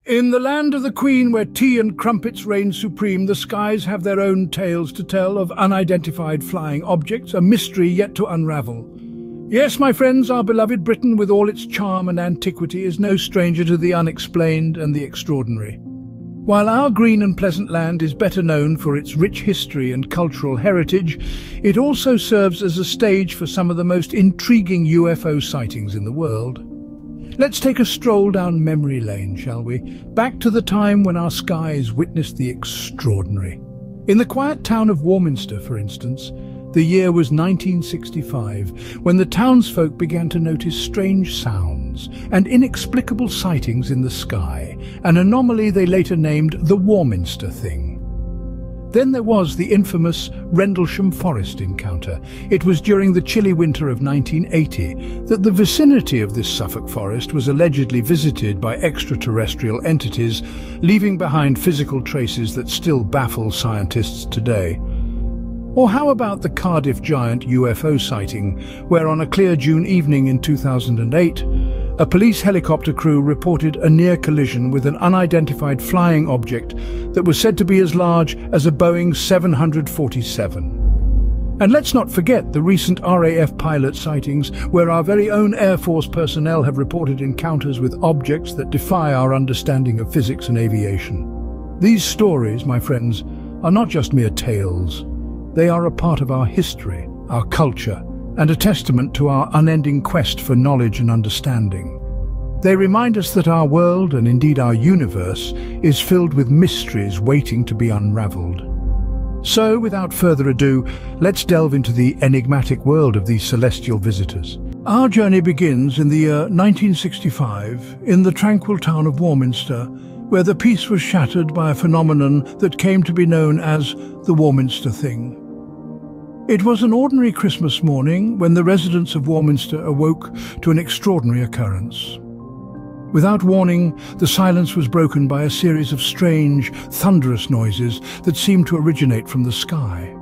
In the land of the Queen, where tea and crumpets reign supreme, the skies have their own tales to tell of unidentified flying objects, a mystery yet to unravel. Yes, my friends, our beloved Britain, with all its charm and antiquity, is no stranger to the unexplained and the extraordinary. While our green and pleasant land is better known for its rich history and cultural heritage, it also serves as a stage for some of the most intriguing UFO sightings in the world. Let's take a stroll down memory lane, shall we? Back to the time when our skies witnessed the extraordinary. In the quiet town of Warminster, for instance, the year was 1965, when the townsfolk began to notice strange sounds and inexplicable sightings in the sky, an anomaly they later named the Warminster thing. Then there was the infamous Rendlesham Forest encounter. It was during the chilly winter of 1980 that the vicinity of this Suffolk forest was allegedly visited by extraterrestrial entities, leaving behind physical traces that still baffle scientists today. Or how about the Cardiff Giant UFO sighting, where on a clear June evening in 2008, a police helicopter crew reported a near collision with an unidentified flying object that was said to be as large as a Boeing 747. And let's not forget the recent RAF pilot sightings, where our very own Air Force personnel have reported encounters with objects that defy our understanding of physics and aviation. These stories, my friends, are not just mere tales. They are a part of our history, our culture, and a testament to our unending quest for knowledge and understanding. They remind us that our world, and indeed our universe, is filled with mysteries waiting to be unraveled. So, without further ado, let's delve into the enigmatic world of these celestial visitors. Our journey begins in the year 1965 in the tranquil town of Warminster, where the peace was shattered by a phenomenon that came to be known as the Warminster thing. It was an ordinary Christmas morning when the residents of Warminster awoke to an extraordinary occurrence. Without warning, the silence was broken by a series of strange, thunderous noises that seemed to originate from the sky.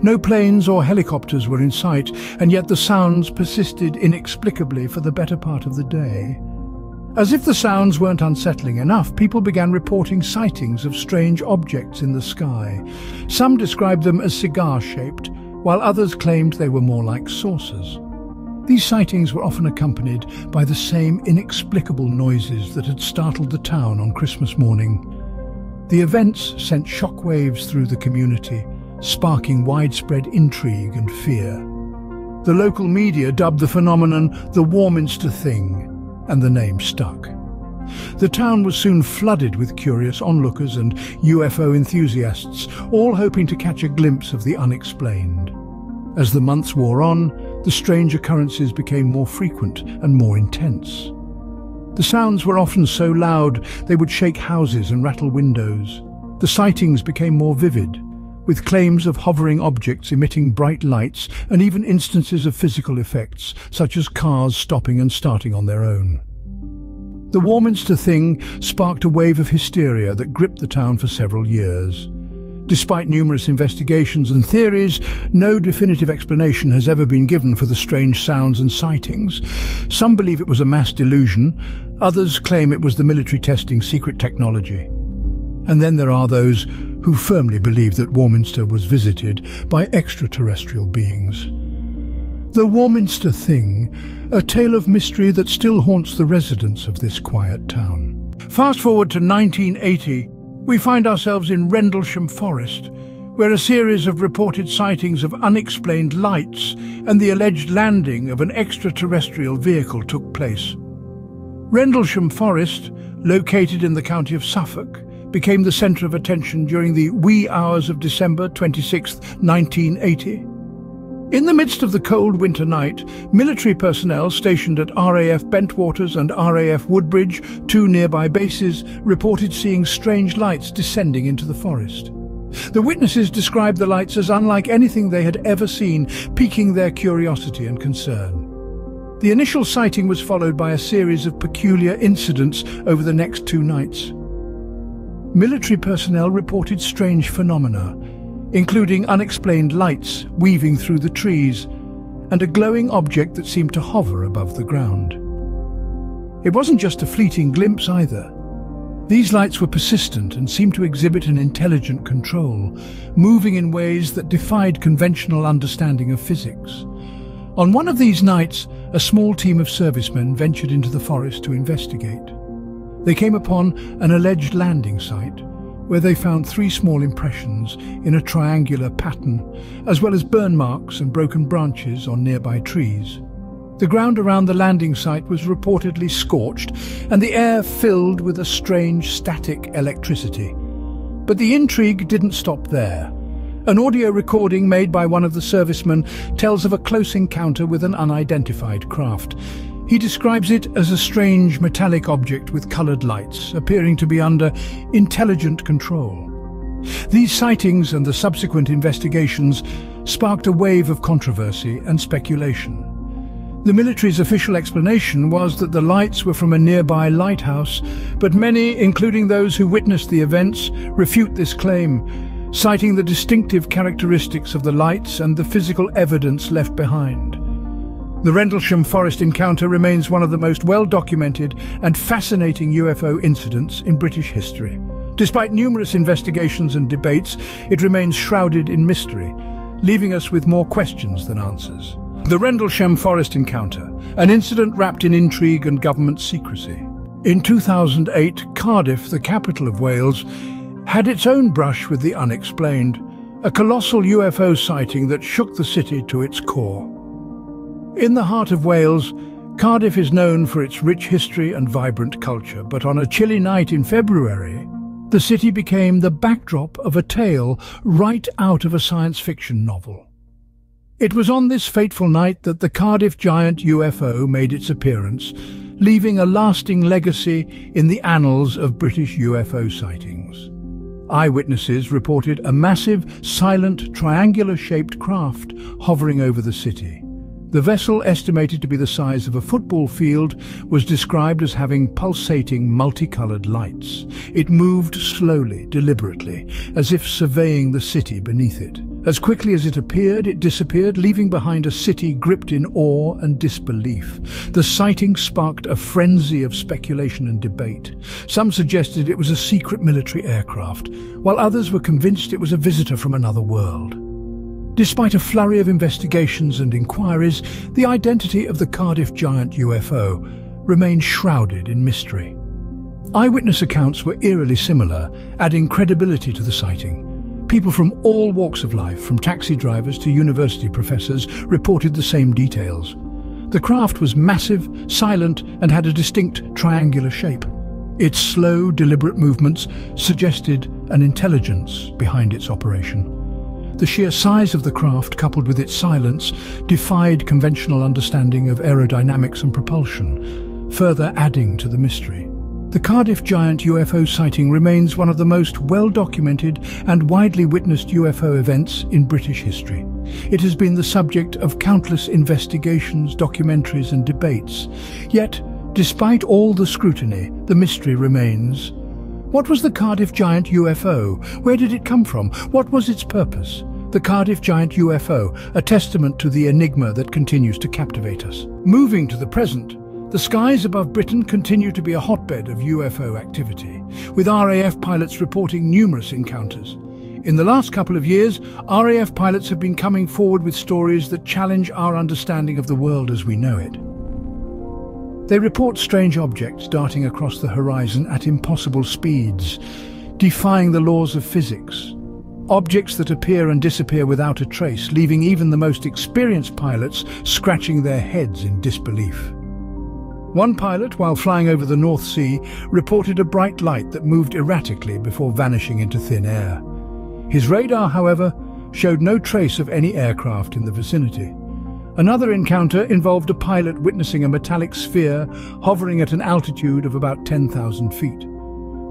No planes or helicopters were in sight, and yet the sounds persisted inexplicably for the better part of the day. As if the sounds weren't unsettling enough, people began reporting sightings of strange objects in the sky. Some described them as cigar-shaped, while others claimed they were more like saucers. These sightings were often accompanied by the same inexplicable noises that had startled the town on Christmas morning. The events sent shockwaves through the community, sparking widespread intrigue and fear. The local media dubbed the phenomenon the Warminster thing, and the name stuck. The town was soon flooded with curious onlookers and UFO enthusiasts, all hoping to catch a glimpse of the unexplained. As the months wore on, the strange occurrences became more frequent and more intense. The sounds were often so loud they would shake houses and rattle windows. The sightings became more vivid, with claims of hovering objects emitting bright lights and even instances of physical effects, such as cars stopping and starting on their own. The Warminster thing sparked a wave of hysteria that gripped the town for several years. Despite numerous investigations and theories, no definitive explanation has ever been given for the strange sounds and sightings. Some believe it was a mass delusion, others claim it was the military testing secret technology. And then there are those who firmly believe that Warminster was visited by extraterrestrial beings. The Warminster thing, a tale of mystery that still haunts the residents of this quiet town. Fast forward to 1980, we find ourselves in Rendlesham Forest, where a series of reported sightings of unexplained lights and the alleged landing of an extraterrestrial vehicle took place. Rendlesham Forest, located in the county of Suffolk, became the centre of attention during the wee hours of December 26, 1980. In the midst of the cold winter night, military personnel stationed at RAF Bentwaters and RAF Woodbridge, two nearby bases, reported seeing strange lights descending into the forest. The witnesses described the lights as unlike anything they had ever seen, piquing their curiosity and concern. The initial sighting was followed by a series of peculiar incidents over the next 2 nights. Military personnel reported strange phenomena, including unexplained lights weaving through the trees and a glowing object that seemed to hover above the ground. It wasn't just a fleeting glimpse either. These lights were persistent and seemed to exhibit an intelligent control, moving in ways that defied conventional understanding of physics. On one of these nights, a small team of servicemen ventured into the forest to investigate. They came upon an alleged landing site, where they found 3 small impressions in a triangular pattern, as well as burn marks and broken branches on nearby trees. The ground around the landing site was reportedly scorched, and the air filled with a strange static electricity. But the intrigue didn't stop there. An audio recording made by one of the servicemen tells of a close encounter with an unidentified craft. He describes it as a strange metallic object with coloured lights, appearing to be under intelligent control. These sightings and the subsequent investigations sparked a wave of controversy and speculation. The military's official explanation was that the lights were from a nearby lighthouse, but many, including those who witnessed the events, refute this claim, citing the distinctive characteristics of the lights and the physical evidence left behind. The Rendlesham Forest encounter remains one of the most well-documented and fascinating UFO incidents in British history. Despite numerous investigations and debates, it remains shrouded in mystery, leaving us with more questions than answers. The Rendlesham Forest encounter, an incident wrapped in intrigue and government secrecy. In 2008, Cardiff, the capital of Wales, had its own brush with the unexplained, a colossal UFO sighting that shook the city to its core. In the heart of Wales, Cardiff is known for its rich history and vibrant culture, but on a chilly night in February, the city became the backdrop of a tale right out of a science fiction novel. It was on this fateful night that the Cardiff giant UFO made its appearance, leaving a lasting legacy in the annals of British UFO sightings. Eyewitnesses reported a massive, silent, triangular-shaped craft hovering over the city. The vessel, estimated to be the size of a football field, was described as having pulsating, multicolored lights. It moved slowly, deliberately, as if surveying the city beneath it. As quickly as it appeared, it disappeared, leaving behind a city gripped in awe and disbelief. The sighting sparked a frenzy of speculation and debate. Some suggested it was a secret military aircraft, while others were convinced it was a visitor from another world. Despite a flurry of investigations and inquiries, the identity of the Cardiff giant UFO remained shrouded in mystery. Eyewitness accounts were eerily similar, adding credibility to the sighting. People from all walks of life, from taxi drivers to university professors, reported the same details. The craft was massive, silent, and had a distinct triangular shape. Its slow, deliberate movements suggested an intelligence behind its operation. The sheer size of the craft, coupled with its silence, defied conventional understanding of aerodynamics and propulsion, further adding to the mystery. The Cardiff giant UFO sighting remains one of the most well-documented and widely witnessed UFO events in British history. It has been the subject of countless investigations, documentaries and debates. Yet, despite all the scrutiny, the mystery remains. What was the Cardiff giant UFO? Where did it come from? What was its purpose? The Cardiff giant UFO, a testament to the enigma that continues to captivate us. Moving to the present, the skies above Britain continue to be a hotbed of UFO activity, with RAF pilots reporting numerous encounters. In the last couple of years, RAF pilots have been coming forward with stories that challenge our understanding of the world as we know it. They report strange objects darting across the horizon at impossible speeds, defying the laws of physics. Objects that appear and disappear without a trace, leaving even the most experienced pilots scratching their heads in disbelief. One pilot, while flying over the North Sea, reported a bright light that moved erratically before vanishing into thin air. His radar, however, showed no trace of any aircraft in the vicinity. Another encounter involved a pilot witnessing a metallic sphere hovering at an altitude of about 10,000 feet.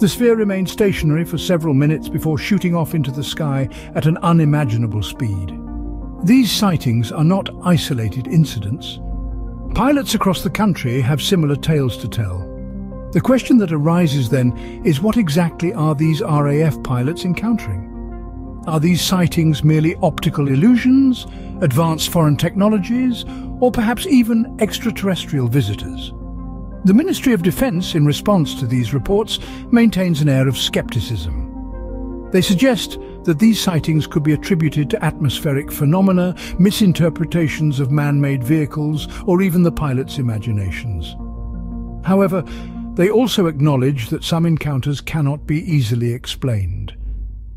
The sphere remained stationary for several minutes before shooting off into the sky at an unimaginable speed. These sightings are not isolated incidents. Pilots across the country have similar tales to tell. The question that arises then is, what exactly are these RAF pilots encountering? Are these sightings merely optical illusions, advanced foreign technologies, or perhaps even extraterrestrial visitors? The Ministry of Defense, in response to these reports, maintains an air of skepticism. They suggest that these sightings could be attributed to atmospheric phenomena, misinterpretations of man-made vehicles, or even the pilot's imaginations. However, they also acknowledge that some encounters cannot be easily explained.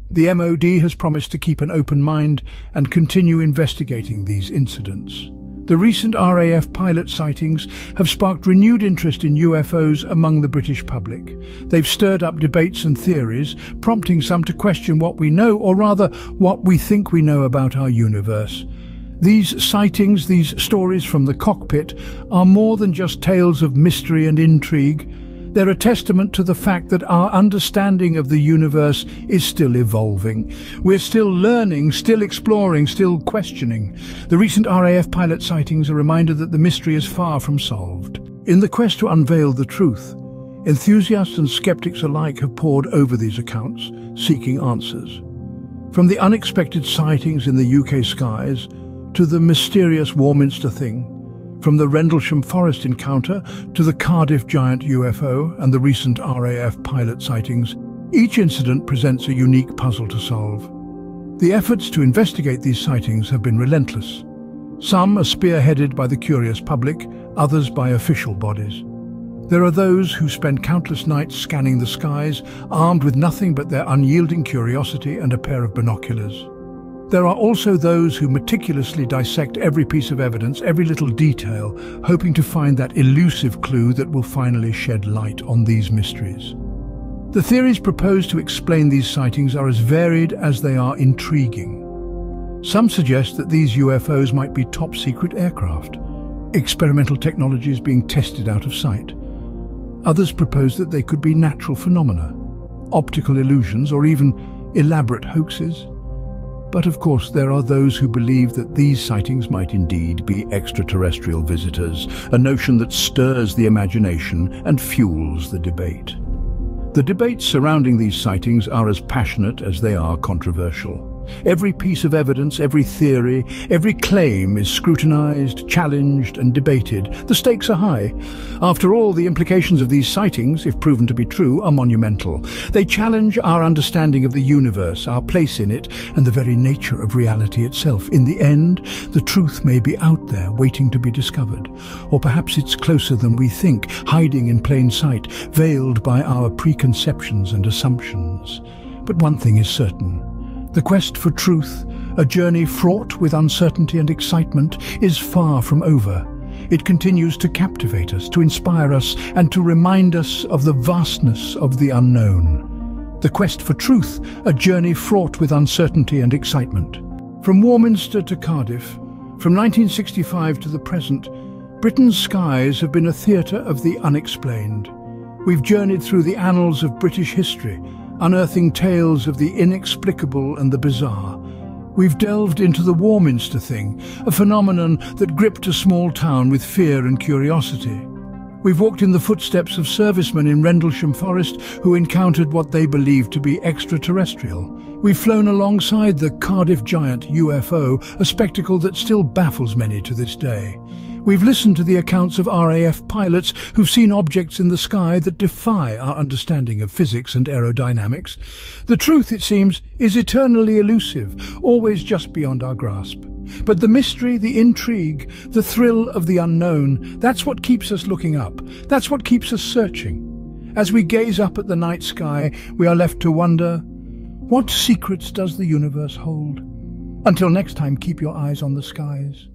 The MOD has promised to keep an open mind and continue investigating these incidents. The recent RAF pilot sightings have sparked renewed interest in UFOs among the British public. They've stirred up debates and theories, prompting some to question what we know, or rather, what we think we know about our universe. These sightings, these stories from the cockpit, are more than just tales of mystery and intrigue. They're a testament to the fact that our understanding of the universe is still evolving. We're still learning, still exploring, still questioning. The recent RAF pilot sightings are a reminder that the mystery is far from solved. In the quest to unveil the truth, enthusiasts and skeptics alike have pored over these accounts, seeking answers. From the unexpected sightings in the UK skies to the mysterious Warminster thing, from the Rendlesham Forest encounter to the Cardiff giant UFO and the recent RAF pilot sightings, each incident presents a unique puzzle to solve. The efforts to investigate these sightings have been relentless. Some are spearheaded by the curious public, others by official bodies. There are those who spend countless nights scanning the skies, armed with nothing but their unyielding curiosity and a pair of binoculars. There are also those who meticulously dissect every piece of evidence, every little detail, hoping to find that elusive clue that will finally shed light on these mysteries. The theories proposed to explain these sightings are as varied as they are intriguing. Some suggest that these UFOs might be top-secret aircraft, experimental technologies being tested out of sight. Others propose that they could be natural phenomena, optical illusions, or even elaborate hoaxes. But of course, there are those who believe that these sightings might indeed be extraterrestrial visitors, a notion that stirs the imagination and fuels the debate. The debates surrounding these sightings are as passionate as they are controversial. Every piece of evidence, every theory, every claim is scrutinized, challenged, and debated. The stakes are high. After all, the implications of these sightings, if proven to be true, are monumental. They challenge our understanding of the universe, our place in it, and the very nature of reality itself. In the end, the truth may be out there, waiting to be discovered. Or perhaps it's closer than we think, hiding in plain sight, veiled by our preconceptions and assumptions. But one thing is certain. The quest for truth, a journey fraught with uncertainty and excitement, is far from over. It continues to captivate us, to inspire us, and to remind us of the vastness of the unknown. The quest for truth, a journey fraught with uncertainty and excitement. From Warminster to Cardiff, from 1965 to the present, Britain's skies have been a theatre of the unexplained. We've journeyed through the annals of British history, unearthing tales of the inexplicable and the bizarre. We've delved into the Warminster thing, a phenomenon that gripped a small town with fear and curiosity. We've walked in the footsteps of servicemen in Rendlesham Forest who encountered what they believed to be extraterrestrial. We've flown alongside the Cardiff giant UFO, a spectacle that still baffles many to this day. We've listened to the accounts of RAF pilots who've seen objects in the sky that defy our understanding of physics and aerodynamics. The truth, it seems, is eternally elusive, always just beyond our grasp. But the mystery, the intrigue, the thrill of the unknown, that's what keeps us looking up. That's what keeps us searching. As we gaze up at the night sky, we are left to wonder, what secrets does the universe hold? Until next time, keep your eyes on the skies.